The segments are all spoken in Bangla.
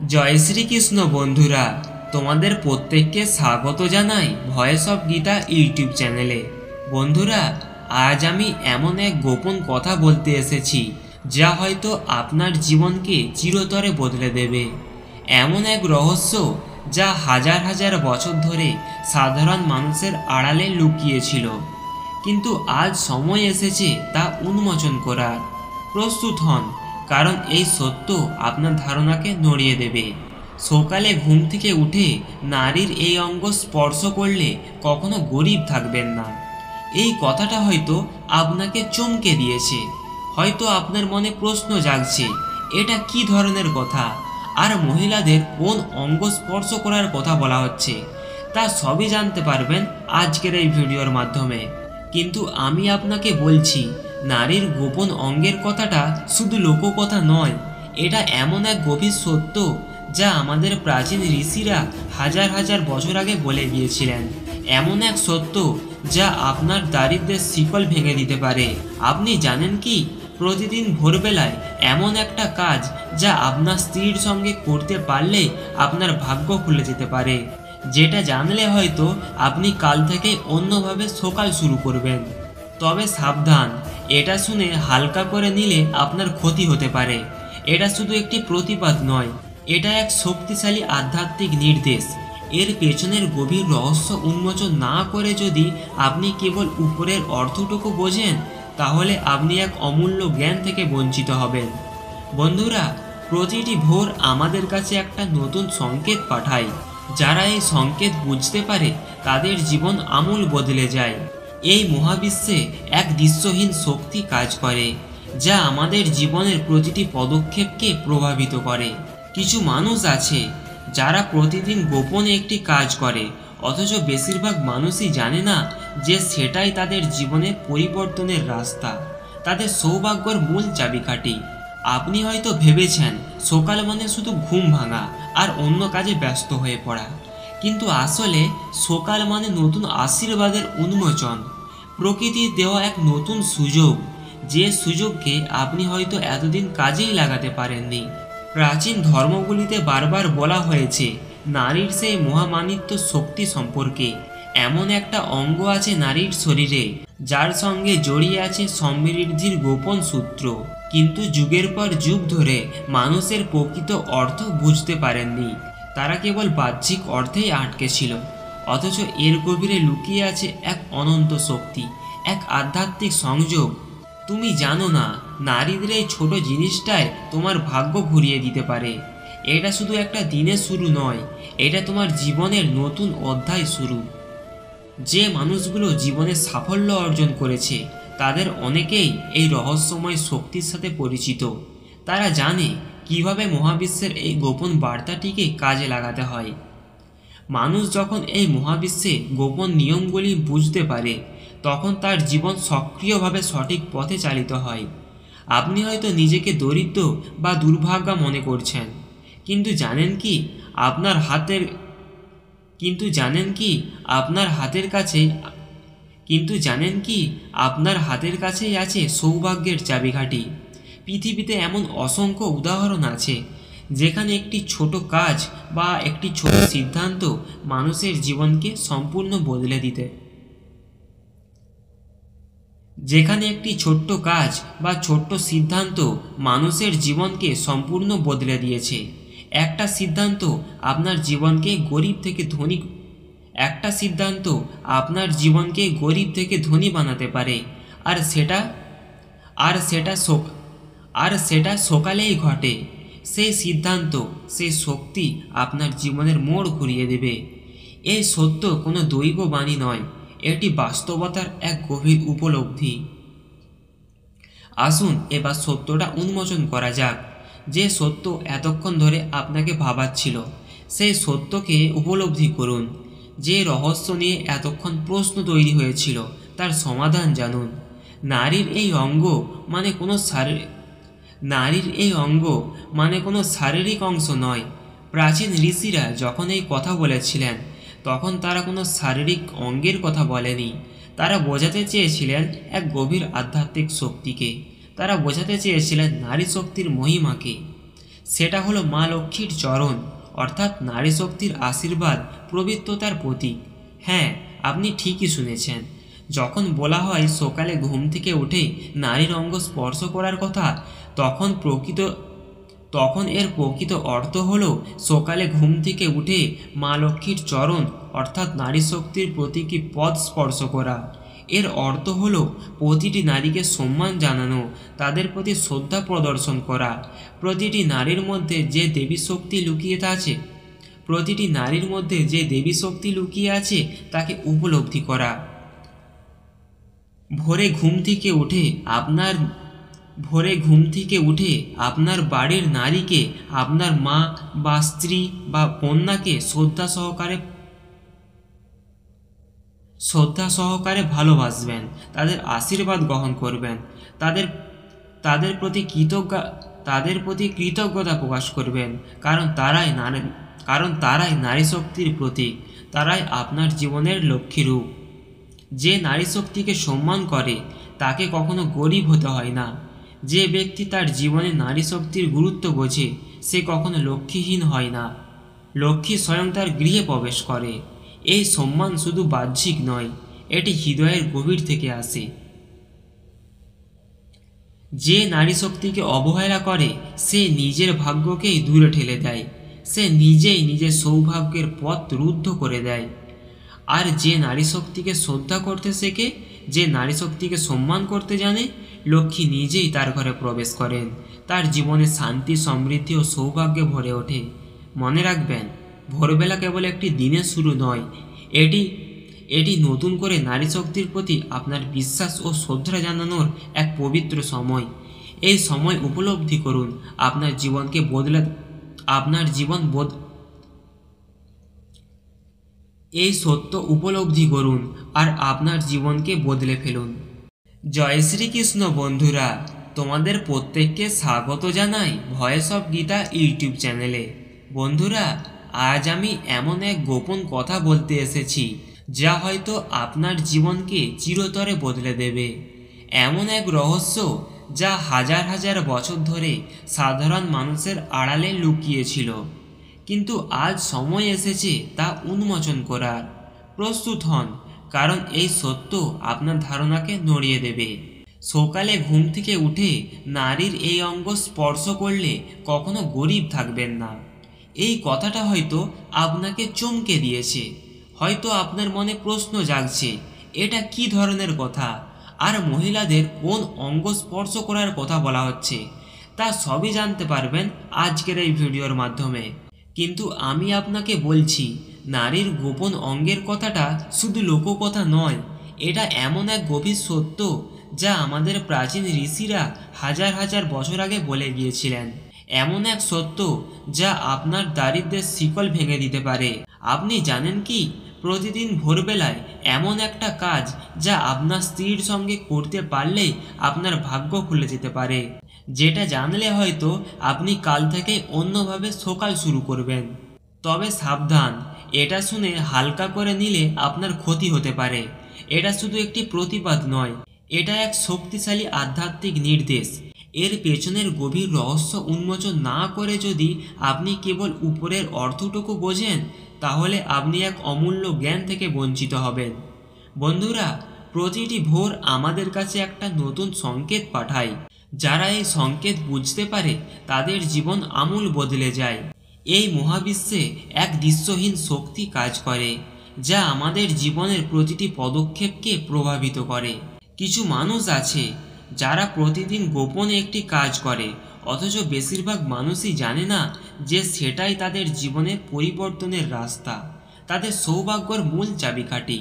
জয় শ্রীকৃষ্ণ বন্ধুরা, তোমাদের প্রত্যেককে স্বাগত জানাই ভয়েস অফ গীতা ইউটিউব চ্যানেলে। বন্ধুরা, আজ আমি এমন এক গোপন কথা বলতে এসেছি যা হয়তো আপনার জীবনকে চিরতরে বদলে দেবে। এমন এক রহস্য যা হাজার হাজার বছর ধরে সাধারণ মানুষের আড়ালে লুকিয়েছিল, কিন্তু আজ সময় এসেছে তা উন্মোচন করার। প্রস্তুত হন, কারণ এই সত্য আপনার ধারণাকে নড়িয়ে দেবে। সকালে ঘুম থেকে উঠে নারীর এই অঙ্গ স্পর্শ করলে কখনো গরিব থাকবেন না। এই কথাটা হয়তো আপনাকে চমকে দিয়েছে। হয়তো আপনার মনে প্রশ্ন জাগছে, এটা কি ধরনের কথা, আর মহিলাদের কোন অঙ্গ স্পর্শ করার কথা বলা হচ্ছে। তা সবই জানতে পারবেন আজকের এই ভিডিওর মাধ্যমে। কিন্তু আমি আপনাকে বলছি, নারীর গোপন অঙ্গের কথাটা শুধু লোককথা নয়, এটা এমন এক গভীর সত্য যা আমাদের প্রাচীন ঋষিরা হাজার হাজার বছর আগে বলে গিয়েছিলেন। এমন এক সত্য যা আপনার দারিদ্র্যের শিকল ভেঙে দিতে পারে। আপনি জানেন কি, প্রতিদিন ভোরবেলায় এমন একটা কাজ যা আপনার স্ত্রীর সঙ্গে করতে পারলে আপনার ভাগ্য খুলে যেতে পারে, যেটা জানলে হয়তো আপনি কাল থেকে অন্যভাবে সকাল শুরু করবেন। তবে সাবধান, এটা শুনে হালকা করে নিলে আপনার ক্ষতি হতে পারে। এটা শুধু একটি প্রতিবাদ নয়, এটা এক শক্তিশালী আধ্যাত্মিক নির্দেশ। এর পেছনের গভীর রহস্য উন্মোচন না করে যদি আপনি কেবল উপরের অর্থটুকু বোঝেন, তাহলে আপনি এক অমূল্য জ্ঞান থেকে বঞ্চিত হবেন। বন্ধুরা, প্রতিটি ভোর আমাদের কাছে একটা নতুন সংকেত পাঠায়। যারা এই সংকেত বুঝতে পারে তাদের জীবন আমূল বদলে যায়। এই মহাবিশ্বে এক দৃশ্যহীন শক্তি কাজ করে, যা আমাদের জীবনের প্রতিটি পদক্ষেপকে প্রভাবিত করে। কিছু মানুষ আছে যারা প্রতিদিন গোপনে একটি কাজ করে, অথচ বেশিরভাগ মানুষই জানে না যে সেটাই তাদের জীবনে পরিবর্তনের রাস্তা, তাদের সৌভাগ্যের মূল চাবিকাঠি। আপনি হয়তো ভেবেছেন সকাল মানে শুধু ঘুম ভাঙা আর অন্য কাজে ব্যস্ত হয়ে পড়া, কিন্তু আসলে সকাল মানে নতুন আশীর্বাদের উন্মোচন, প্রকৃতির দেওয়া এক নতুন সুযোগ, যে সুযোগকে আপনি হয়তো এতদিন কাজেই লাগাতে পারেননি। প্রাচীন ধর্মগুলিতে বারবার বলা হয়েছে নারীর সেই মহামানিত্য শক্তি সম্পর্কে। এমন একটা অঙ্গ আছে নারীর শরীরে যার সঙ্গে জড়িয়ে আছে সমৃদ্ধির গোপন সূত্র, কিন্তু যুগের পর যুগ ধরে মানুষের প্রকৃত অর্থ বুঝতে পারেননি। তারা কেবল বাহ্যিক অর্থেই আটকে ছিল, অথচ এর গভীরে লুকিয়ে আছে এক অনন্ত শক্তি, এক আধ্যাত্মিক সংযোগ। তুমি জানো না, নারীদের এই ছোট জিনিসটাই তোমার ভাগ্য ঘুরিয়ে দিতে পারে। এটা শুধু একটা দিনের শুরু নয়, এটা তোমার জীবনের নতুন অধ্যায় শুরু। যে মানুষগুলো জীবনে সাফল্য অর্জন করেছে তাদের অনেকেই এই রহস্যময় শক্তির সাথে পরিচিত। তারা জানে কিভাবে মহাবিশ্বের এই গোপন বার্তাটিকে কাজে লাগাতে হয়। মানুষ যখন এই মহাবিশ্বে গোপন নিয়মগুলি বুঝতে পারে, তখন তার জীবন সক্রিয়ভাবে সঠিক পথে চালিত হয়। আপনি হয়তো নিজেকে দরিদ্র বা দুর্ভাগা মনে করছেন, কিন্তু জানেন কি আপনার হাতের কিন্তু জানেন কি আপনার হাতের কাছে কিন্তু জানেন কি আপনার হাতের কাছেই আছে সৌভাগ্যের চাবিকাঠি। পৃথিবীতে এমন অসংখ্য উদাহরণ আছে যেখানে একটি ছোট কাজ বা একটি ছোট সিদ্ধান্ত মানুষের জীবনকে সম্পূর্ণ বদলে দিতে যেখানে একটি ছোট্ট কাজ বা ছোট্ট সিদ্ধান্ত মানুষের জীবনকে সম্পূর্ণ বদলে দিয়েছে। একটা সিদ্ধান্ত আপনার জীবনকে গরিব থেকে ধনী বানাতে পারে, আর সেটা সকালেই ঘটে। সেই সিদ্ধান্ত, সেই শক্তি আপনার জীবনের মোড় ঘুরিয়ে দেবে। এই সত্য কোনো দৈব বাণী নয়, এটি বাস্তবতার এক গভীর উপলব্ধি। আসুন এবার সত্যটা উন্মোচন করা যাক। যে সত্য এতক্ষণ ধরে আপনাকে ভাবাচ্ছিল, সেই সত্যকে উপলব্ধি করুন। যে রহস্য নিয়ে এতক্ষণ প্রশ্ন তৈরি হয়েছিল, তার সমাধান জানুন। নারীর এই অঙ্গ মানে কোনো শারীরিক অংশ নয়। প্রাচীন ঋষিরা যখন এই কথা বলেছিলেন, তখন তারা কোনো শারীরিক অঙ্গের কথা বলেনি। তারা বোঝাতে চেয়েছিলেন এক গভীর আধ্যাত্মিক শক্তিকে। তারা বোঝাতে চেয়েছিলেন নারী শক্তির মহিমাকে। সেটা হলো মা লক্ষ্মীর চরণ, অর্থাৎ নারী শক্তির আশীর্বাদ, পবিত্রতার প্রতীক। হ্যাঁ, আপনি ঠিকই শুনেছেন। যখন বলা হয় সকালে ঘুম থেকে উঠে নারীর অঙ্গ স্পর্শ করার কথা, তখন এর প্রকৃত অর্থ হলো সকালে ঘুম থেকে উঠে মা লক্ষ্মীর চরণ অর্থাৎ নারী শক্তির প্রতীকী পদ স্পর্শ করা। এর অর্থ হলো প্রতিটি নারীকে সম্মান জানানো, তাদের প্রতি শ্রদ্ধা প্রদর্শন করা, প্রতিটি নারীর মধ্যে যে দেবী শক্তি লুকিয়ে আছে তাকে উপলব্ধি করা। ভোরে ঘুম থেকে উঠে আপনার বাড়ির নারীকে, আপনার মা বা স্ত্রী বা কন্যাকে শ্রদ্ধা সহকারে ভালোবাসবেন, তাদের আশীর্বাদ গ্রহণ করবেন, তাদের প্রতি কৃতজ্ঞতা প্রকাশ করবেন, কারণ তারাই নারী শক্তির প্রতীক, তারাই আপনার জীবনের লক্ষ্মী রূপ। যে নারী শক্তিকে সম্মান করে তাকে কখনো গরিব হতে হয় না। যে ব্যক্তি তার জীবনে নারী শক্তির গুরুত্ব বোঝে সে কখনো লক্ষ্মীহীন হয় না। লক্ষ্মী স্বয়ং তার গৃহে প্রবেশ করে। এই সম্মান শুধু বাহ্যিক নয়, এটি হৃদয়ের গভীর থেকে আসে। যে নারী শক্তিকে অবহেলা করে সে নিজের ভাগ্যকেই দূরে ঠেলে দেয়, সে নিজেই নিজের সৌভাগ্যের পথ রুদ্ধ করে দেয়। আর যে নারী শক্তিকে শ্রদ্ধা করতে শেখে, যে নারী শক্তিকে সম্মান করতে জানে, লক্ষ্মী নিজেই তার ঘরে প্রবেশ করেন, তার জীবনে শান্তি, সমৃদ্ধি ও সৌভাগ্যে ভরে ওঠে। মনে রাখবেন, ভোরবেলা কেবল একটি দিনের শুরু নয়, এটি নতুন করে নারী শক্তির প্রতি আপনার বিশ্বাস ও শ্রদ্ধা জানানোর এক পবিত্র সময়। এই সময় উপলব্ধি করুন, এই সত্য উপলব্ধি করুন আর আপনার জীবনকে বদলে ফেলুন। জয় শ্রীকৃষ্ণ বন্ধুরা, তোমাদের প্রত্যেককে স্বাগত জানাই ভয়েস অফ গীতা ইউটিউব চ্যানেলে। বন্ধুরা, আজ আমি এমন এক গোপন কথা বলতে এসেছি যা হয়তো আপনার জীবনকে চিরতরে বদলে দেবে। এমন এক রহস্য যা হাজার হাজার বছর ধরে সাধারণ মানুষের আড়ালে লুকিয়েছিল, কিন্তু আজ সময় এসেছে তা উন্মোচন করার। প্রস্তুত হন, কারণ এই সত্য আপনার ধারণাকে নড়িয়ে দেবে। সকালে ঘুম থেকে উঠে নারীর এই অঙ্গ স্পর্শ করলে কখনো গরিব থাকবেন না। এই কথাটা হয়তো আপনাকে চমকে দিয়েছে। হয়তো আপনার মনে প্রশ্ন জাগছে, এটা কি ধরনের কথা, আর মহিলাদের কোন অঙ্গ স্পর্শ করার কথা বলা হচ্ছে। তা সবই জানতে পারবেন আজকের এই ভিডিওর মাধ্যমে। কিন্তু আমি আপনাকে বলছি, নারীর গোপন অঙ্গের কথাটা শুধু লোককথা নয়, এটা এমন এক গভীর সত্য যা আমাদের প্রাচীন ঋষিরা হাজার হাজার বছর আগে বলে গিয়েছিলেন। এমন এক সত্য যা আপনার দারিদ্র্যের শিকল ভেঙে দিতে পারে। আপনি জানেন কি, প্রতিদিন ভোরবেলায় এমন একটা কাজ যা আপনার স্ত্রীর সঙ্গে করতে পারলেই আপনার ভাগ্য খুলে যেতে পারে, যেটা জানলে হয়তো আপনি কাল থেকে অন্যভাবে সকাল শুরু করবেন। তবে সাবধান, এটা শুনে হালকা করে নিলে আপনার ক্ষতি হতে পারে। এটা শুধু একটি প্রতিবাদ নয়, এটা এক শক্তিশালী আধ্যাত্মিক নির্দেশ। এর পেছনের গভীর রহস্য উন্মোচন না করে যদি আপনি কেবল উপরের অর্থটুকু বোঝেন, তাহলে আপনি এক অমূল্য জ্ঞান থেকে বঞ্চিত হবেন। বন্ধুরা, প্রতিটি ভোর আমাদের কাছে একটা নতুন সংকেত পাঠায়। যারা এই সংকেত বুঝতে পারে তাদের জীবন আমূল বদলে যায়। এই মহাবিশ্বে এক দৃশ্যহীন শক্তি কাজ করে, যা আমাদের জীবনের প্রতিটি পদক্ষেপকে প্রভাবিত করে। কিছু মানুষ আছে যারা প্রতিদিন গোপনে একটি কাজ করে, অথচ বেশিরভাগ মানুষই জানে না যে সেটাই তাদের জীবনের পরিবর্তনের রাস্তা, তাদের সৌভাগ্যের মূল চাবিকাঠি।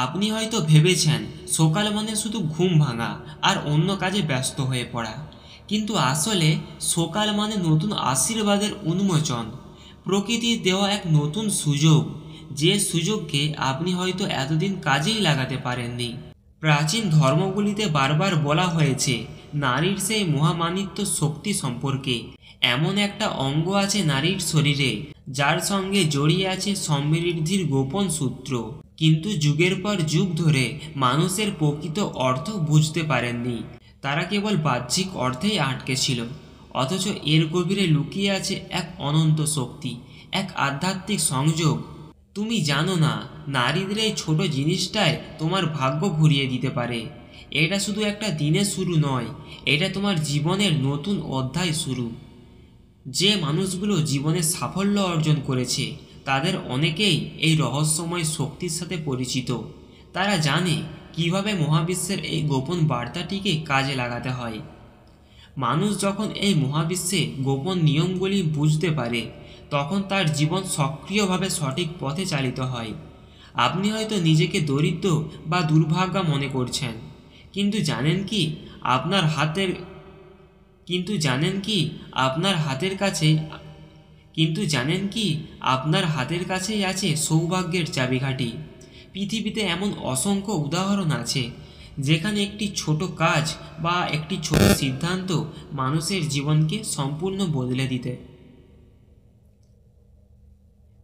আপনি হয়তো ভেবেছেন সকাল মানে শুধু ঘুম ভাঙা আর অন্য কাজে ব্যস্ত হয়ে পড়া, কিন্তু আসলে সকাল মানে নতুন আশীর্বাদের উন্মোচন, প্রকৃতির দেওয়া এক নতুন সুযোগ, যে সুযোগকে আপনি হয়তো এতদিন কাজেই লাগাতে পারেননি। প্রাচীন ধর্মগুলিতে বারবার বলা হয়েছে নারীর সেই মহামানিত্য শক্তি সম্পর্কে। এমন একটা অঙ্গ আছে নারীর শরীরে যার সঙ্গে জড়িয়ে আছে সমৃদ্ধির গোপন সূত্র, কিন্তু যুগের পর যুগ ধরে মানুষের প্রকৃত অর্থ বুঝতে পারেননি। তারা কেবল বাহ্যিক অর্থেই আটকে ছিল। অথচ এর গভীরে লুকিয়ে আছে এক অনন্ত শক্তি, এক আধ্যাত্মিক সংযোগ। তুমি জানো না, নারীদের এই ছোট জিনিসটাই তোমার ভাগ্য ঘুরিয়ে দিতে পারে। এটা শুধু একটা দিনের শুরু নয়, এটা তোমার জীবনের নতুন অধ্যায় শুরু। যে মানুষগুলো জীবনে সাফল্য অর্জন করেছে তাদের অনেকেই এই রহস্যময় শক্তির সাথে পরিচিত। তারা জানে কিভাবে মহাবিশ্বের এই গোপন বার্তাটিকে কাজে লাগাতে হয়। মানুষ যখন এই মহাবিশ্বে গোপন নিয়মগুলি বুঝতে পারে, তখন তার জীবন সক্রিয়ভাবে সঠিক পথে চালিত হয়। আপনি হয়তো নিজেকে দরিদ্র বা দুর্ভাগা মনে করছেন, কিন্তু জানেন কি আপনার হাতের কিন্তু জানেন কি আপনার হাতের কাছে কিন্তু জানেন কি আপনার হাতের কাছেই আছে সৌভাগ্যের চাবিকাঠি। পৃথিবীতে এমন অসংখ্য উদাহরণ আছে যেখানে একটি ছোট কাজ বা একটি ছোট সিদ্ধান্ত মানুষের জীবনকে সম্পূর্ণ বদলে দিতে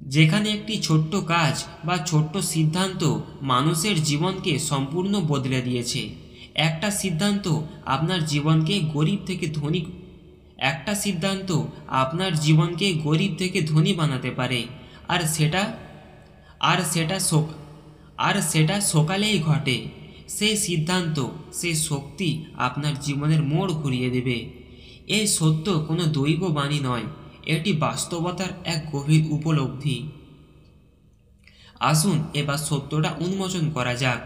যেখানে একটি ছোট্ট কাজ বা ছোট্ট সিদ্ধান্ত মানুষের জীবনকে সম্পূর্ণ বদলে দিয়েছে। একটা সিদ্ধান্ত আপনার জীবনকে গরিব থেকে ধনী একটা সিদ্ধান্ত আপনার জীবনকে গরিব থেকে ধনী বানাতে পারে, আর সেটা আর সেটা সক- আর সেটা সকালেই ঘটে। সেই সিদ্ধান্ত, সেই শক্তি আপনার জীবনের মোড় ঘুরিয়ে দেবে। এই সত্য কোনো দৈব বাণী নয়, এটি বাস্তবতার এক গভীর উপলব্ধি। আসুন এবার সত্যটা উন্মোচন করা যাক।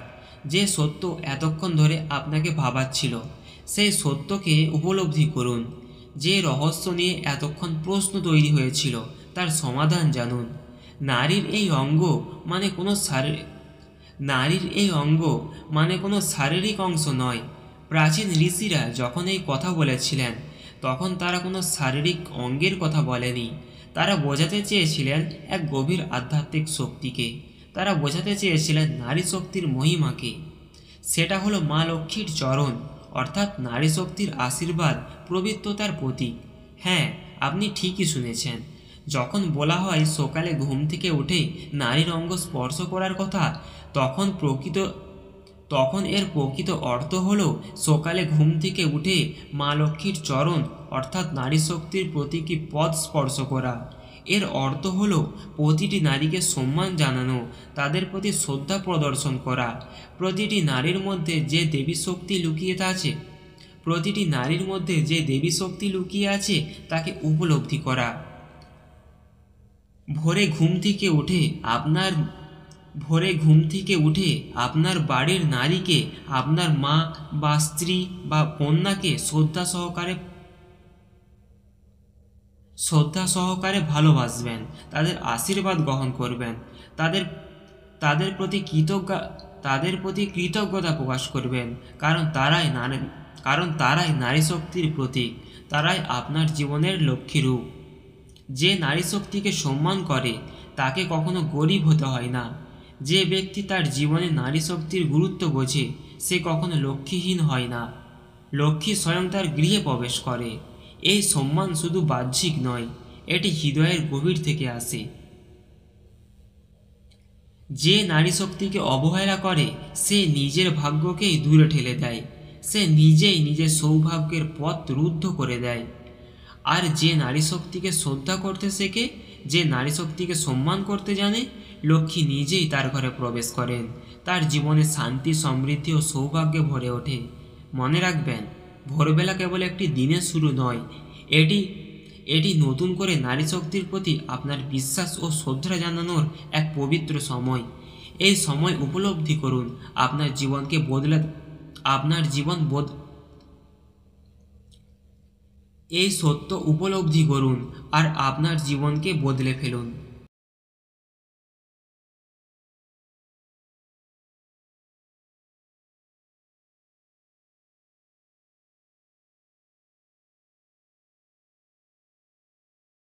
যে সত্য এতক্ষণ ধরে আপনাকে ভাবাচ্ছিল, সেই সত্যকে উপলব্ধি করুন। যে রহস্য নিয়ে এতক্ষণ প্রশ্ন তৈরি হয়েছিল, তার সমাধান জানুন। নারীর এই অঙ্গ মানে কোনো শারীরিক নারীর এই অঙ্গ মানে কোনো শারীরিক অংশ নয়। প্রাচীন ঋষিরা যখন এই কথা বলেছিলেন, তখন তারা কোনো শারীরিক অঙ্গের কথা বলেনি। তারা বোঝাতে চেয়েছিলেন এক গভীর আধ্যাত্মিক শক্তিকে। তারা বোঝাতে চেয়েছিলেন নারী শক্তির মহিমাকে। সেটা হলো মা লক্ষ্মীর চরণ, অর্থাৎ নারী শক্তির আশীর্বাদ, পবিত্রতার প্রতীক। হ্যাঁ, আপনি ঠিকই শুনেছেন। যখন বলা হয় সকালে ঘুম থেকে উঠে নারীর অঙ্গ স্পর্শ করার কথা, তখন এর প্রকৃত অর্থ হলো সকালে ঘুম থেকে উঠে মা লক্ষ্মীর চরণ অর্থাৎ নারী শক্তির প্রতীকী পদ স্পর্শ করা। এর অর্থ হলো প্রতিটি নারীকে সম্মান জানানো, তাদের প্রতি শ্রদ্ধা প্রদর্শন করা। প্রতিটি নারীর মধ্যে যে দেবী শক্তি লুকিয়ে আছে প্রতিটি নারীর মধ্যে যে দেবী শক্তি লুকিয়ে আছে তাকে উপলব্ধি করা। ভোরে ঘুম থেকে উঠে আপনার বাড়ির নারীকে, আপনার মা বা স্ত্রী বা কন্যাকে শ্রদ্ধা সহকারে ভালোবাসবেন, তাদের আশীর্বাদ গ্রহণ করবেন, তাদের তাদের প্রতি কৃতজ্ঞতা প্রকাশ করবেন, কারণ তারাই নারী শক্তির প্রতীক। তারাই আপনার জীবনের লক্ষ্মী রূপ। যে নারী শক্তিকে সম্মান করে তাকে কখনো গরিব হতে হয় না। যে ব্যক্তি তার জীবনে নারী শক্তির গুরুত্ব বোঝে সে কখনো লক্ষ্মীহীন হয় না। লক্ষ্মী স্বয়ং তার গৃহে প্রবেশ করে। এই সম্মান শুধু বাহ্যিক নয়, এটি হৃদয়ের গভীর থেকে আসে। যে নারী শক্তিকে অবহেলা করে সে নিজের ভাগ্যকেই দূরে ঠেলে দেয়। সে নিজেই নিজের সৌভাগ্যের পথ রুদ্ধ করে দেয়। আর যে নারী শক্তিকে শ্রদ্ধা করতে শেখে, যে নারী শক্তিকে সম্মান করতে জানে, লক্ষ্মী নিজেই তার ঘরে প্রবেশ করেন। তার জীবনে শান্তি, সমৃদ্ধি ও সৌভাগ্যে ভরে ওঠে। মনে রাখবেন, ভোরবেলা কেবল একটি দিনের শুরু নয়, এটি নতুন করে নারী শক্তির প্রতি আপনার বিশ্বাস ও শ্রদ্ধা জানানোর এক পবিত্র সময়। এই সময় উপলব্ধি করুন, এই সত্য উপলব্ধি করুন আর আপনার জীবনকে বদলে ফেলুন।